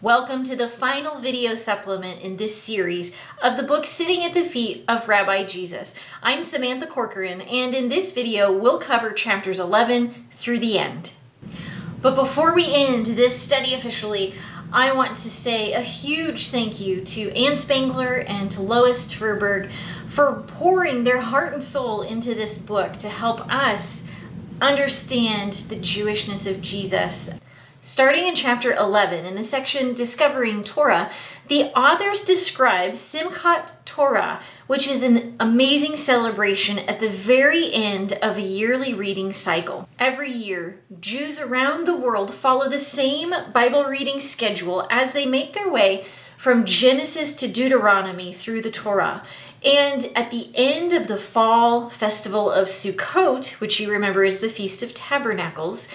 Welcome to the final video supplement in this series of the book Sitting at the Feet of Rabbi Jesus. I'm Samantha Corcoran, and in this video we'll cover chapters 11 through the end. But before we end this study officially, I want to say a huge thank you to Spangler and to Lois Tverberg for pouring their heart and soul into this book to help us understand the Jewishness of Jesus. Starting in chapter 11, in the section Discovering Torah, the authors describe Simchat Torah, which is an amazing celebration at the very end of a yearly reading cycle. Every year, Jews around the world follow the same Bible reading schedule as they make their way from Genesis to Deuteronomy through the Torah. And at the end of the fall festival of Sukkot, which you remember is the Feast of Tabernacles,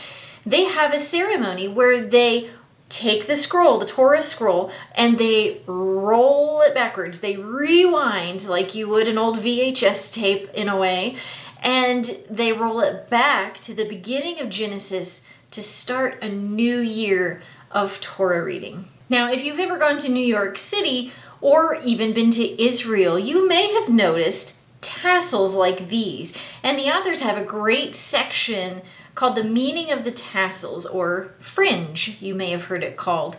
they have a ceremony where they take the scroll, the Torah scroll, and they roll it backwards. They rewind like you would an old VHS tape in a way, and they roll it back to the beginning of Genesis to start a new year of Torah reading. Now, if you've ever gone to New York City or even been to Israel, you may have noticed tassels like these. And the authors have a great section called The Meaning of the Tassels, or fringe, you may have heard it called.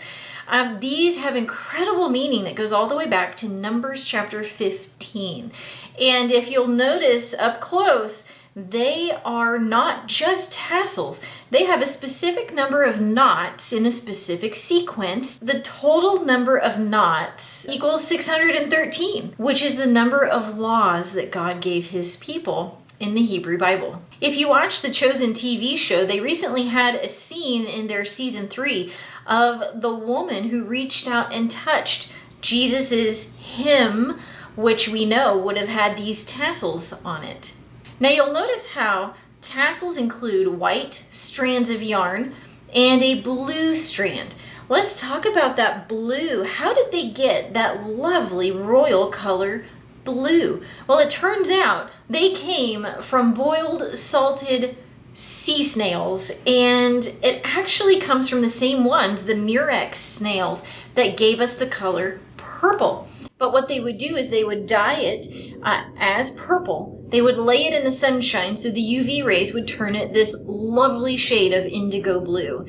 These have incredible meaning that goes all the way back to Numbers chapter 15. And if you'll notice up close, they are not just tassels. They have a specific number of knots in a specific sequence. The total number of knots equals 613, which is the number of laws that God gave his people in the Hebrew Bible. If you watch the Chosen TV show, they recently had a scene in their season 3 of the woman who reached out and touched Jesus's hem, which we know would have had these tassels on it. Now you'll notice how tassels include white strands of yarn and a blue strand. Let's talk about that blue. How did they get that lovely royal color blue? Well, it turns out they came from boiled salted sea snails, and it actually comes from the same ones, the murex snails, that gave us the color purple. But what they would do is they would dye it as purple. They would lay it in the sunshine so the UV rays would turn it this lovely shade of indigo blue.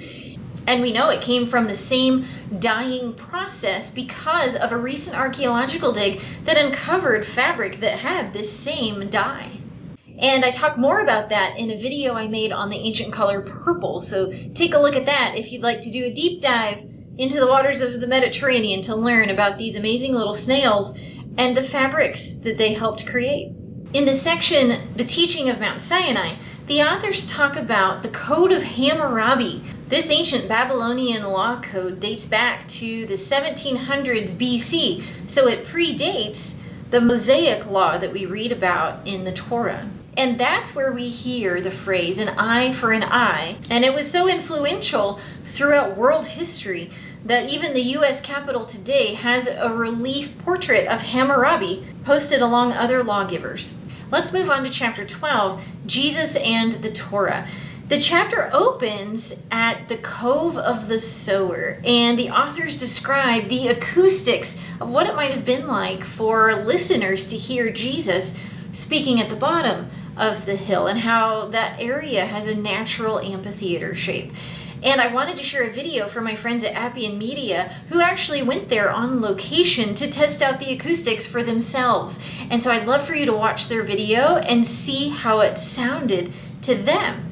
And we know it came from the same dyeing process because of a recent archaeological dig that uncovered fabric that had this same dye. And I talk more about that in a video I made on the ancient color purple, so take a look at that if you'd like to do a deep dive into the waters of the Mediterranean to learn about these amazing little snails and the fabrics that they helped create. In the section, The Teaching of Mount Sinai, the authors talk about the Code of Hammurabi. This ancient Babylonian law code dates back to the 1700s BC, so it predates the Mosaic law that we read about in the Torah. And that's where we hear the phrase, an eye for an eye. And it was so influential throughout world history that even the U.S. Capitol today has a relief portrait of Hammurabi posted along other lawgivers. Let's move on to chapter 12, Jesus and the Torah. The chapter opens at the Cove of the Sower, and the authors describe the acoustics of what it might have been like for listeners to hear Jesus speaking at the bottom of the hill, and how that area has a natural amphitheater shape. And I wanted to share a video from my friends at Appian Media who actually went there on location to test out the acoustics for themselves. And so I'd love for you to watch their video and see how it sounded to them.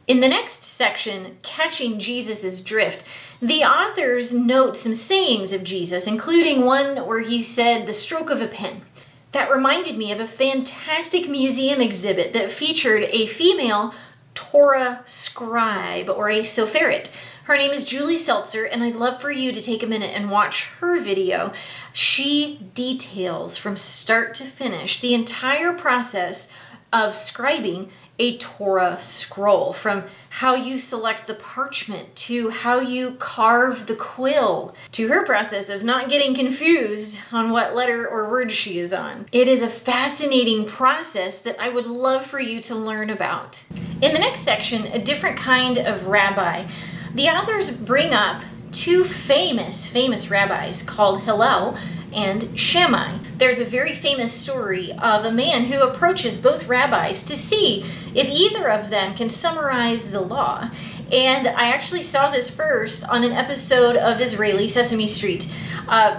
In the next section, Catching Jesus' Drift, the authors note some sayings of Jesus, including one where he said, the stroke of a pen. That reminded me of a fantastic museum exhibit that featured a female Torah scribe, or a soferet. Her name is Julie Seltzer, and I'd love for you to take a minute and watch her video. She details from start to finish the entire process of scribing a Torah scroll, from how you select the parchment to how you carve the quill, to her process of not getting confused on what letter or word she is on. It is a fascinating process that I would love for you to learn about. In the next section, A Different Kind of Rabbi, the authors bring up two famous rabbis called Hillel and Shammai. There's a very famous story of a man who approaches both rabbis to see if either of them can summarize the law. And I actually saw this first on an episode of Israeli Sesame Street,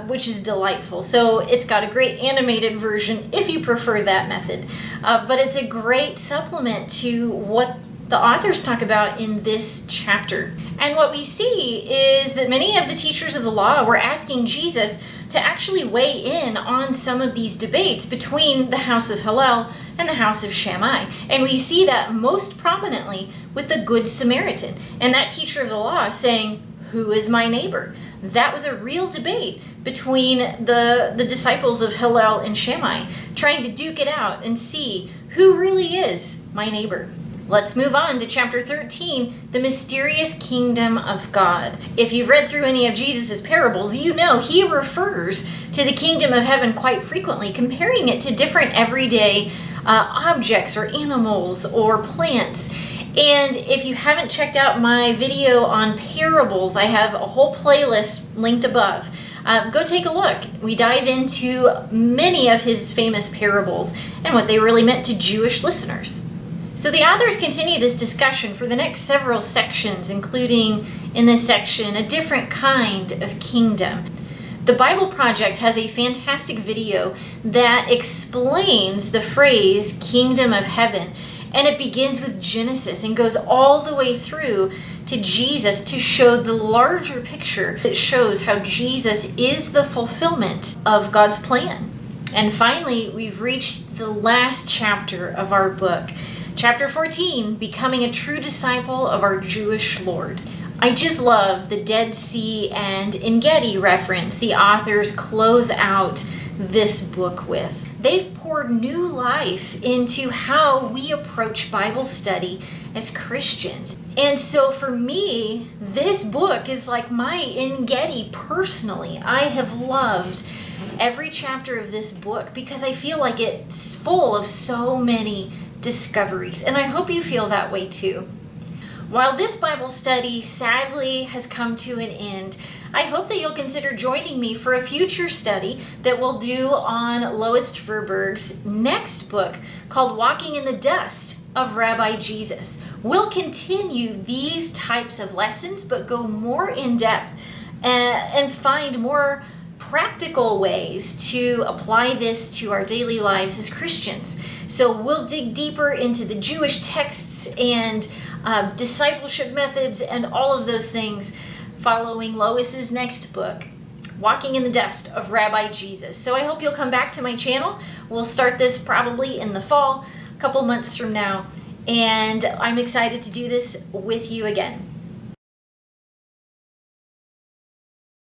which is delightful. So it's got a great animated version if you prefer that method. But it's a great supplement to what the authors talk about in this chapter. And what we see is that many of the teachers of the law were asking Jesus to actually weigh in on some of these debates between the house of Hillel and the house of Shammai. And we see that most prominently with the Good Samaritan. And that teacher of the law saying, "Who is my neighbor?" That was a real debate between the disciples of Hillel and Shammai, trying to duke it out and see who really is my neighbor. Let's move on to chapter 13, the mysterious kingdom of God. If you've read through any of Jesus' parables, you know he refers to the kingdom of heaven quite frequently, comparing it to different everyday objects or animals or plants. And if you haven't checked out my video on parables, I have a whole playlist linked above. Go take a look. We dive into many of his famous parables and what they really meant to Jewish listeners. So the authors continue this discussion for the next several sections, including in this section, a different kind of kingdom. The Bible Project has a fantastic video that explains the phrase kingdom of heaven, and it begins with Genesis and goes all the way through to Jesus to show the larger picture that shows how Jesus is the fulfillment of God's plan. And finally, we've reached the last chapter of our book. Chapter 14, becoming a true disciple of our Jewish Lord. I just love the Dead Sea and En-Gedi reference the authors close out this book with. They've poured new life into how we approach Bible study as Christians. And so for me, this book is like my En-Gedi personally. I have loved every chapter of this book because I feel like it's full of so many discoveries, and I hope you feel that way too. While this Bible study sadly has come to an end, I hope that you'll consider joining me for a future study that we'll do on Lois Tverberg's next book called Walking in the Dust of Rabbi Jesus. We'll continue these types of lessons but go more in depth and find more practical ways to apply this to our daily lives as Christians. So we'll dig deeper into the Jewish texts and discipleship methods and all of those things following Lois's next book, Walking in the Dust of Rabbi Jesus. So I hope you'll come back to my channel. We'll start this probably in the fall, a couple months from now, and I'm excited to do this with you again.